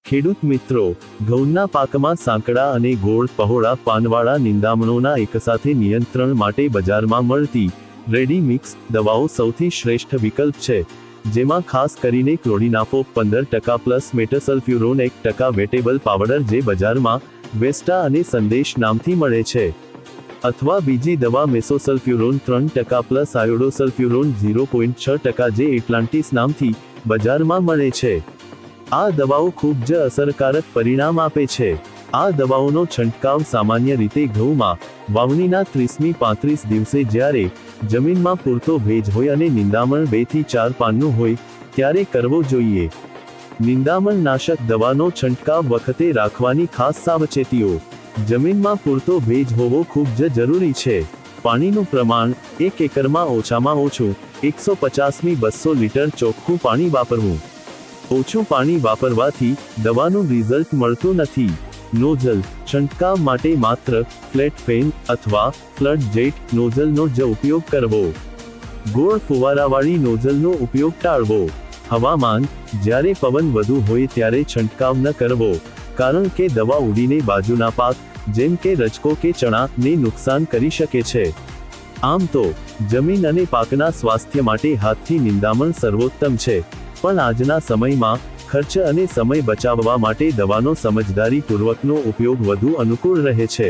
ખેડૂત મિત્રો, ઘઉંના પાકમાં સાંકડા અને ગોળ પહોળા પાનવાળા નિંદામણોના એકસાથે નિયંત્રણ માટે બજારમાં મળતી રેડી મિક્સ દવાઓ સૌથી શ્રેષ્ઠ વિકલ્પ છે, જેમાં ખાસ કરીને ક્લોડિનાફો 15% પ્લસ મેટાસલ્ફ્યુરોન 1% વેટેબલ પાવડર જે બજારમાં વેસ્ટા અને સંદેશ નામથી મળે છે, અથવા બીજી દવા મેસોસલ્ફ્યુરોન 3% પ્લસ આયોડોસલ્ફ્યુરોન 0.6% જે એટલાન્ટિસ નામથી બજારમાં મળે છે। આ દવાઓ ખૂબ જ અસરકારક પરિણામ આપે છે। આ દવાઓનો છંટકાવ સામાન્ય રીતે ઘઉંમાં વાવણીના 30મી 35 દિવસે જ્યારે જમીનમાં પૂરતો ભેજ હોય અને નિંદામણ 2 થી 4 પાનનું હોય ત્યારે કરવો જોઈએ। નિંદામણ નાશક દવાનો છંટકાવ વખતે રાખવાની ખાસ સાવચેતીઓ। જમીનમાં પૂરતો ભેજ હોવો ખૂબ જ જરૂરી છે। પાણીનું પ્રમાણ 1 એકરમાં ઓછામાં ઓછું 150 થી 200 લીટર ચોખ્ખું પાણી વાપરવું। ઓછું પાણી વાપરવાથી દવાનું રિઝલ્ટ મળતું નથી। નોઝલ છંટકાવ માટે માત્ર ફ્લેટ ફેન અથવા ફ્લડ જેટ નોઝલનો જ ઉપયોગ કરવો। ગોળ ફુવારાવાળી નોઝલનો ઉપયોગ ટાળવો। હવામાન જ્યારે પવન વધુ હોય ત્યારે છંટકાવ ન કરવો, કારણ કે દવા ઉડીને બાજુના પાક જેમ કે રજકો કે ચણાને નુકસાન કરી શકે છે। આમ તો જમીન અને પાકના સ્વાસ્થ્ય માટે હાથથી નિંદામણ સર્વોત્તમ છે, પણ આજના સમયમાં ખર્ચ અને સમય બચાવવા માટે દવાનો સમજદારીપૂર્વકનો ઉપયોગ વધુ અનુકૂળ રહે છે।